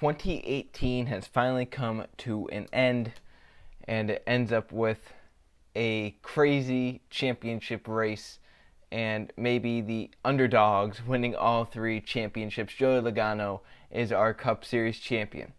2018 has finally come to an end, and it ends up with a crazy championship race and maybe the underdogs winning all three championships. Joey Logano is our Cup Series champion.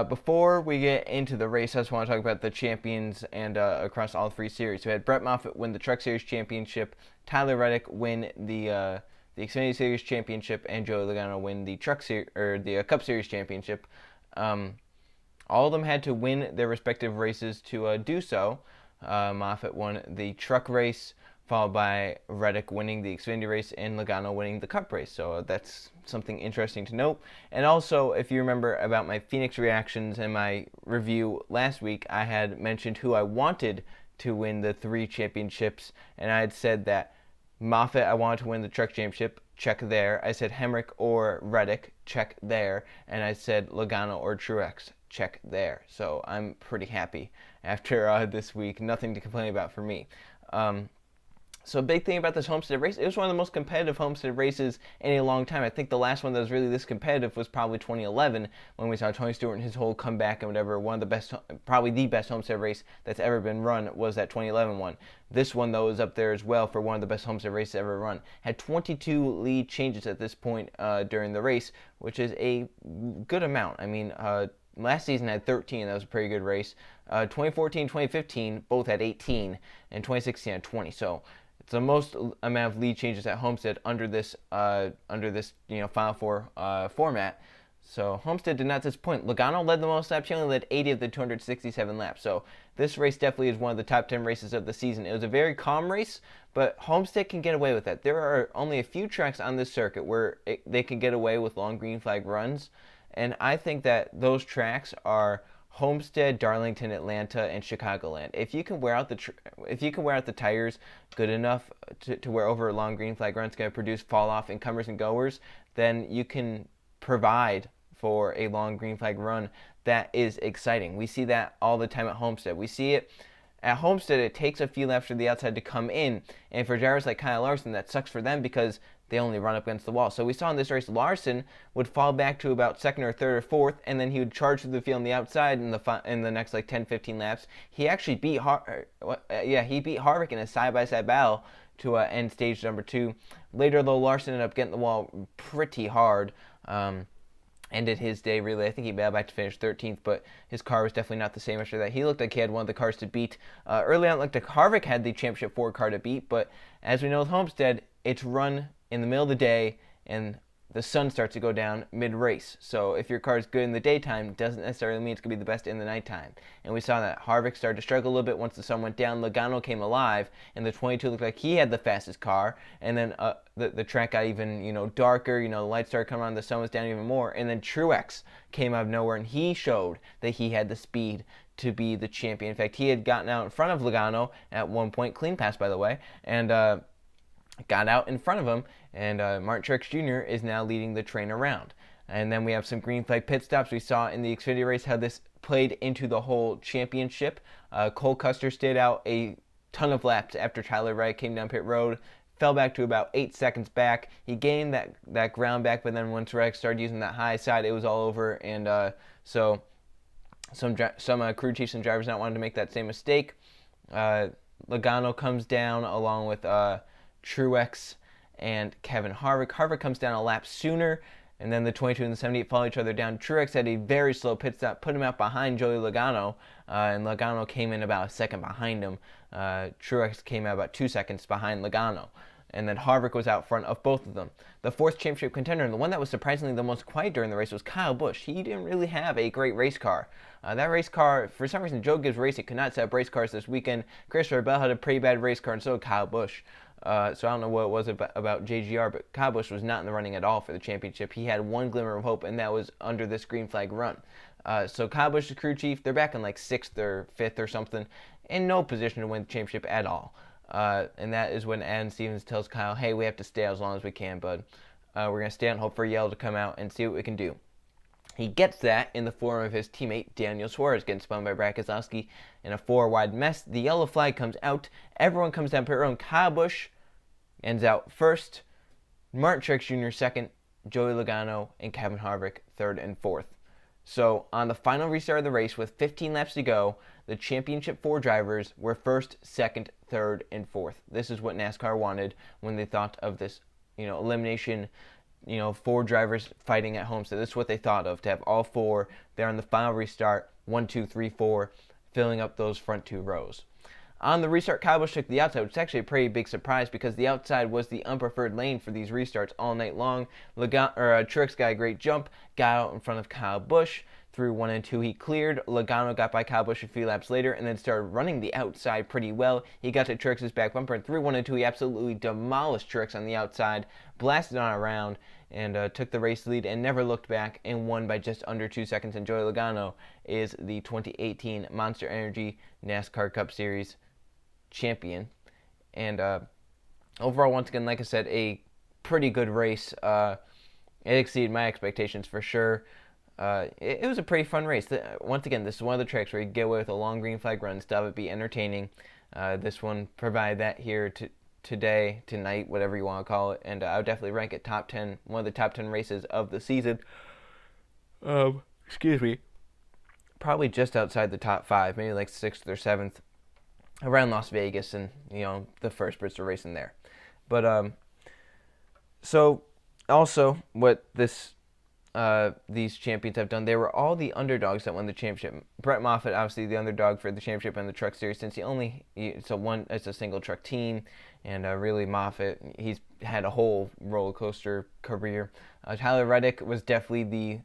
Before we get into the race, I just want to talk about the champions and across all three series. We had Brett Moffitt win the Truck Series championship, Tyler Reddick win the Xfinity Series championship, and Joey Logano win the Cup Series championship. All of them had to win their respective races to do so. Moffitt won the truck race, followed by Reddick winning the Xfinity race and Logano winning the Cup race. So that's something interesting to note. And also, if you remember about my Phoenix reactions and my review last week, I had mentioned who I wanted to win the three championships, and I had said that Moffitt, I wanted to win the truck championship, check there. I said Hemrick or Reddick, check there. And I said Logano or Truex, check there. So I'm pretty happy after this week. Nothing to complain about for me. So a big thing about this Homestead race, it was one of the most competitive Homestead races in a long time. I think the last one that was really this competitive was probably 2011 when we saw Tony Stewart and his whole comeback and whatever. One of the best, probably the best Homestead race that's ever been run was that 2011 one. This one, though, is up there as well for one of the best Homestead races ever run. Had 22 lead changes at this point during the race, which is a good amount. I mean, last season had 13. That was a pretty good race. 2014, 2015 both had 18, and 2016 had 20. So it's the most amount of lead changes at Homestead under this Final Four format. So Homestead did not disappoint. Logano led the most laps. He only led 80 of the 267 laps. So this race definitely is one of the top 10 races of the season. It was a very calm race, but Homestead can get away with that. There are only a few tracks on this circuit where they can get away with long green flag runs, and I think that those tracks are Homestead, Darlington, Atlanta, and Chicagoland. If you can wear out the tires good enough to wear over a long green flag run, it's going to produce fall off in comers and goers, then you can provide for a long green flag run that is exciting. We see that all the time at Homestead. We see it at Homestead. It takes a few laps to the outside to come in, and for drivers like Kyle Larson, that sucks for them because they only run up against the wall. So we saw in this race, Larson would fall back to about second or third or fourth, and then he would charge through the field on the outside in the next like 10, 15 laps. He actually beat Harvick in a side-by-side battle to end stage number 2. Later, though, Larson ended up getting the wall pretty hard. Ended his day, really. I think he battled back to finish 13th, but his car was definitely not the same after that. He looked like he had one of the cars to beat. Early on, it looked like Harvick had the Championship 4 car to beat, but as we know with Homestead, it's run in the middle of the day, and the sun starts to go down mid-race. So if your car is good in the daytime, doesn't necessarily mean it's going to be the best in the nighttime. And we saw that Harvick started to struggle a little bit once the sun went down. Logano came alive, and the 22 looked like he had the fastest car. And then the track got even darker. The lights started coming on, the sun was down even more. And then Truex came out of nowhere, and he showed that he had the speed to be the champion. In fact, he had gotten out in front of Logano at one point, clean pass by the way, and got out in front of him, and Martin Truex Jr. is now leading the train around. And then we have some green flag pit stops. We saw in the Xfinity race how this played into the whole championship. Cole Custer stayed out a ton of laps after Tyler Wright came down pit road, fell back to about 8 seconds back. He gained that ground back, but then once Wright started using that high side, it was all over. And so some crew chiefs and drivers not wanting to make that same mistake. Logano comes down along with Truex and Kevin Harvick. Harvick comes down a lap sooner, and then the 22 and the 78 follow each other down. Truex had a very slow pit stop, put him out behind Joey Logano, and Logano came in about a second behind him. Truex came out about 2 seconds behind Logano, and then Harvick was out front of both of them. The fourth championship contender, and the one that was surprisingly the most quiet during the race, was Kyle Busch. He didn't really have a great race car. That race car, for some reason, Joe Gibbs Racing could not set up race cars this weekend. Christopher Bell had a pretty bad race car, and so did Kyle Busch. So I don't know what it was about JGR, but Kyle Busch was not in the running at all for the championship. He had one glimmer of hope, and that was under this green flag run. So Kyle Busch, the crew chief, they're back in like 6th or 5th or something, in no position to win the championship at all. And that is when Adam Stevens tells Kyle, hey, we have to stay as long as we can, bud. We're going to stay out and hope for Yale to come out and see what we can do. He gets that in the form of his teammate Daniel Suarez getting spun by Brad Keselowski in a 4-wide mess. The yellow flag comes out. Everyone comes down pit road. Kyle Busch ends out first. Martin Truex Jr. second. Joey Logano and Kevin Harvick third and fourth. So on the final restart of the race with 15 laps to go, the championship 4 drivers were first, second, third, and fourth. This is what NASCAR wanted when they thought of this, elimination, 4 drivers fighting at Homestead. This is what they thought of, to have all 4 there on the final restart, 1, 2, 3, 4, filling up those front 2 rows. On the restart, Kyle Busch took the outside, which is actually a pretty big surprise because the outside was the unpreferred lane for these restarts all night long. Truex got a great jump, got out in front of Kyle Busch. Through 1 and 2, he cleared. Logano got by Kyle Busch a few laps later and then started running the outside pretty well. He got to Truex's back bumper, and through 1 and 2, he absolutely demolished Truex on the outside, blasted on around, and took the race lead and never looked back and won by just under 2 seconds. And Joey Logano is the 2018 Monster Energy NASCAR Cup Series champion. And overall, once again, like I said, a pretty good race. It exceeded my expectations for sure. It was a pretty fun race. Once again, this is one of the tracks where you get away with a long green flag run, still have it be entertaining. This one provided that here tonight, whatever you want to call it, and I would definitely rank it top 10, one of the top 10 races of the season. Excuse me. Probably just outside the top 5, maybe like 6th or 7th, around Las Vegas and, the first Bristol racing there. But, so, also, what these champions have done, they were all the underdogs that won the championship. Brett Moffitt, obviously the underdog for the championship and the Truck Series, since it's a single truck team, and really Moffitt, he's had a whole roller coaster career. Tyler Reddick was definitely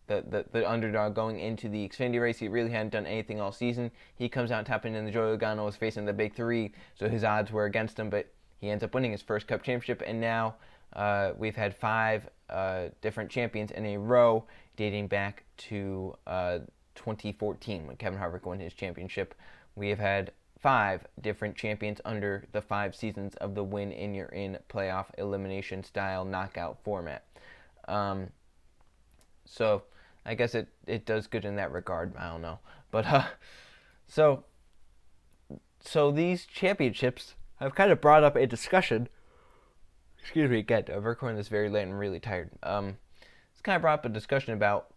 the underdog going into the Xfinity race. He really hadn't done anything all season. He comes out top, and then Joey Logano was facing the big 3, so his odds were against him, but he ends up winning his first Cup championship, and now we've had 5 different champions in a row dating back to 2014 when Kevin Harvick won his championship. We have had 5 different champions under the 5 seasons of the win-in-you're-in playoff elimination style knockout format. So I guess it does good in that regard. I don't know. But so these championships have kind of brought up a discussion. Excuse me again, I'm recording this very late and I'm really tired. It's kind of brought up a discussion about,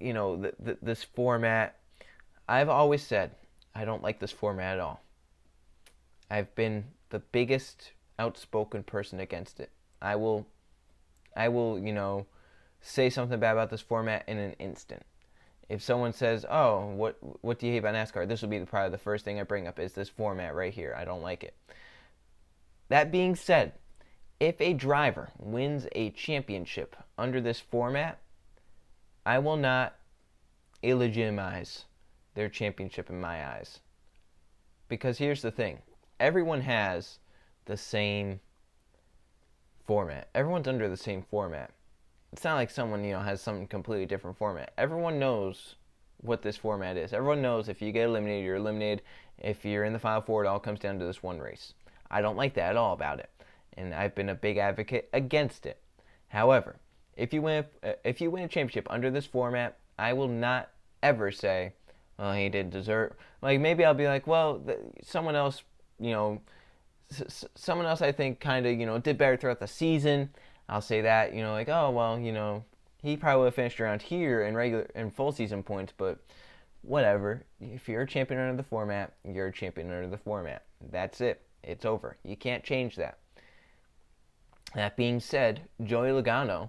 this format. I've always said I don't like this format at all. I've been the biggest outspoken person against it. I will, say something bad about this format in an instant. If someone says, "Oh, what do you hate about NASCAR?" This will be probably the first thing I bring up is this format right here. I don't like it. That being said, if a driver wins a championship under this format, I will not illegitimize their championship in my eyes. Because here's the thing. Everyone has the same format. Everyone's under the same format. It's not like someone, has some completely different format. Everyone knows what this format is. Everyone knows if you get eliminated, you're eliminated. If you're in the Final Four, it all comes down to this one race. I don't like that at all about it. And I've been a big advocate against it. However, if you win a championship under this format, I will not ever say, "Well, he didn't deserve." Like maybe I'll be like, "Well, someone else, someone else I think kind of did better throughout the season." I'll say that, like, "Oh, well, he probably would have finished around here in full season points," but whatever. If you're a champion under the format, you're a champion under the format. That's it. It's over. You can't change that. That being said, Joey Logano,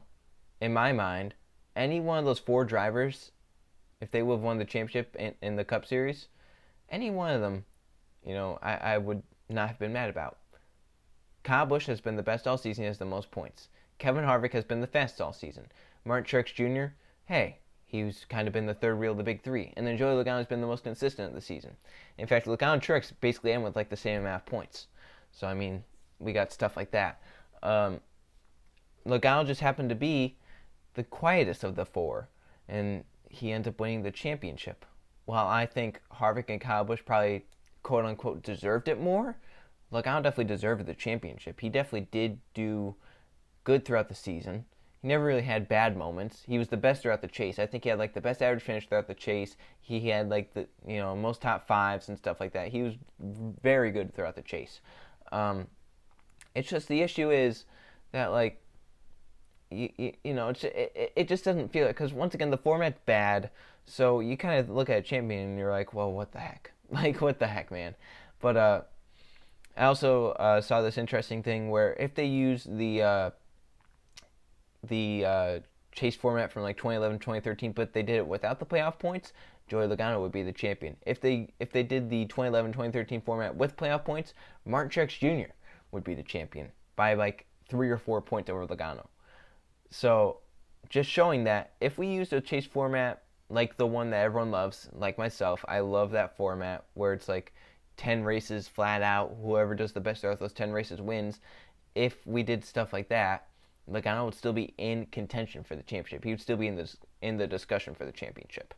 in my mind, any one of those 4 drivers, if they would have won the championship in the Cup Series, any one of them, I would not have been mad about. Kyle Busch has been the best all season. He has the most points. Kevin Harvick has been the fastest all season. Martin Truex Jr., hey, he's kind of been the third wheel of the big 3. And then Joey Logano has been the most consistent of the season. In fact, Logano and Truex basically end with like the same amount of points. So, I mean, we got stuff like that. Logano just happened to be the quietest of the 4, and he ends up winning the championship. While I think Harvick and Kyle Busch probably, quote-unquote, deserved it more, Logano definitely deserved the championship. He definitely did do good throughout the season. He never really had bad moments. He was the best throughout the chase. I think he had like the best average finish throughout the chase. He had like the most top 5s and stuff like that. He was very good throughout the chase. It's just the issue is that like it just doesn't feel it, because once again the format's bad. So you kind of look at a champion and you're like, well, what the heck? Like, what the heck, man? But I also saw this interesting thing where if they use the chase format from like 2011, 2013, but they did it without the playoff points, Joey Logano would be the champion. If they did the 2011, 2013 format with playoff points, Martin Truex Jr. would be the champion by like 3 or 4 points over Logano. So just showing that if we used a chase format like the one that everyone loves, like myself, I love that format where it's like 10 races flat out, whoever does the best out of those 10 races wins. If we did stuff like that, Logano would still be in contention for the championship. He would still be in the discussion for the championship.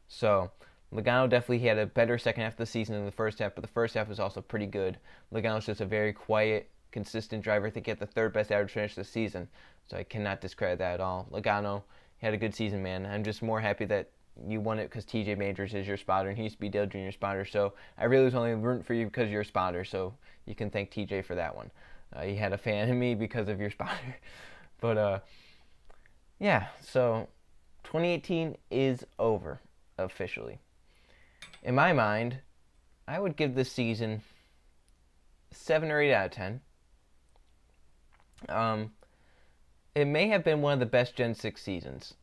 So Logano definitely had a better second half of the season than the first half, but the first half was also pretty good. Logano's just a very quiet, consistent driver. I think he had the third best average finish of the season, so I cannot discredit that at all. Logano had a good season, man. I'm just more happy that you won it because TJ Majors is your spotter, and he used to be Dale Jr.'s spotter, so I really was only rooting for you because you're a spotter, so you can thank TJ for that one. You had a fan in me because of your spotter. But, yeah, so 2018 is over, officially. In my mind, I would give this season 7 or 8 out of 10. It may have been one of the best Gen 6 seasons.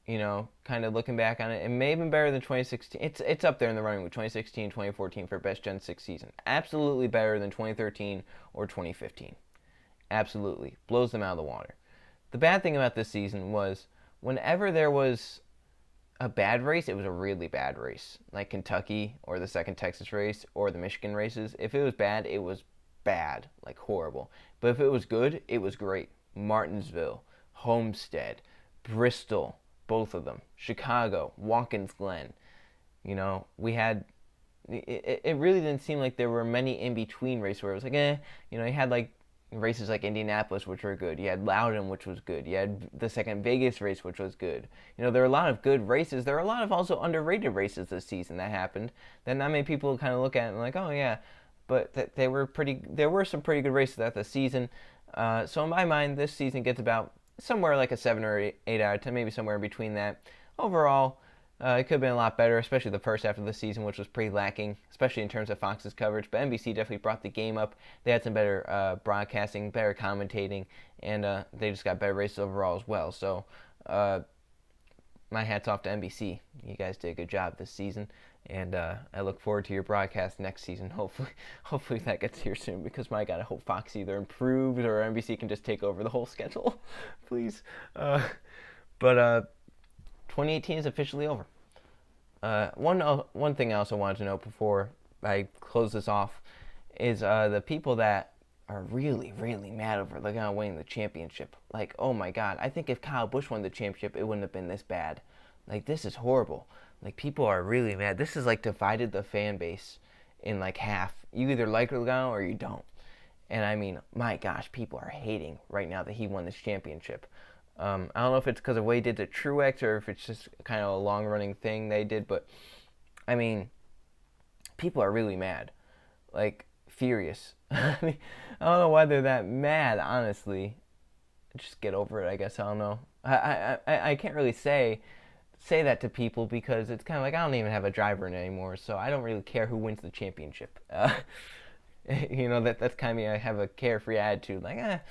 You know, kind of looking back on it, it may have been better than 2016. It's up there in the running with 2016, 2014 for best Gen 6 season. Absolutely better than 2013 or 2015. Absolutely. Blows them out of the water. The bad thing about this season was whenever there was a bad race, it was a really bad race. Like Kentucky or the second Texas race or the Michigan races. If it was bad, it was bad. Like horrible. But if it was good, it was great. Martinsville, Homestead, Bristol, both of them. Chicago, Watkins Glen. You know, we had... It really didn't seem like there were many in-between races where it was like, you know, you had like races like Indianapolis, which were good. You had Loudon, which was good. You had the second Vegas race, which was good. You know, there were a lot of good races. There were a lot of also underrated races this season that happened that not many people kind of look at and like, oh yeah, but they were pretty. There were some pretty good races at the season. So in my mind, this season gets about somewhere like a 7 or 8 out of 10, maybe somewhere in between that. Overall, it could have been a lot better, especially the first half of the season, which was pretty lacking, especially in terms of Fox's coverage. But NBC definitely brought the game up. They had some better broadcasting, better commentating, and they just got better races overall as well. So my hat's off to NBC. You guys did a good job this season, and I look forward to your broadcast next season. Hopefully that gets here soon, because my God, I hope Fox either improves or NBC can just take over the whole schedule, please. But 2018 is officially over. One thing I also wanted to note before I close this off is the people that are really, really mad over Logano winning the championship. Like, oh my God, I think if Kyle Busch won the championship, it wouldn't have been this bad. Like, this is horrible. Like, people are really mad. This is like divided the fan base in like half. You either like Logano or you don't. And I mean, my gosh, people are hating right now that he won this championship. I don't know if it's because of what he did to Truex or if it's just kind of a long-running thing they did, but I mean, people are really mad, like furious. I mean, I don't know why they're that mad, honestly. Just get over it, I guess. I don't know. I can't really say that to people because it's kind of like I don't even have a driver in it anymore, so I don't really care who wins the championship. You know, that's kind of me. I have a carefree attitude, like,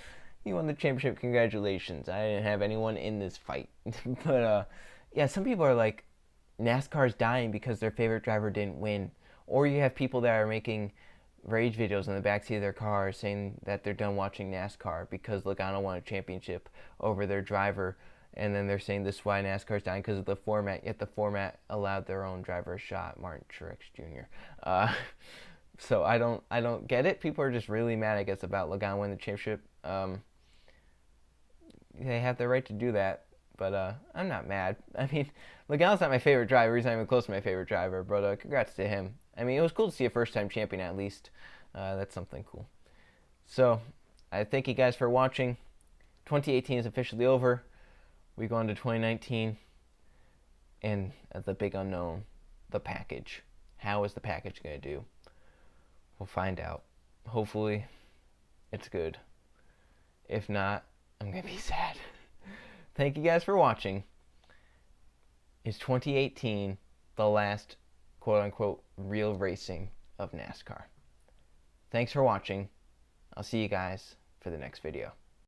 you won the championship, congratulations. I didn't have anyone in this fight. But, yeah, some people are like, NASCAR's dying because their favorite driver didn't win. Or you have people that are making rage videos in the backseat of their car saying that they're done watching NASCAR because Logano won a championship over their driver. And then they're saying this is why NASCAR's dying because of the format, yet the format allowed their own driver a shot, Martin Truex Jr. So I don't get it. People are just really mad, I guess, about Logano winning the championship. They have the right to do that, but I'm not mad. I mean, Logano's not my favorite driver. He's not even close to my favorite driver, but congrats to him. I mean, it was cool to see a first-time champion at least. That's something cool. So, I thank you guys for watching. 2018 is officially over. We go on to 2019, and the big unknown, the package. How is the package going to do? We'll find out. Hopefully, it's good. If not, I'm going to be sad. thank you guys for watching. Is 2018 the last quote-unquote real racing of NASCAR? Thanks for watching. I'll see you guys for the next video.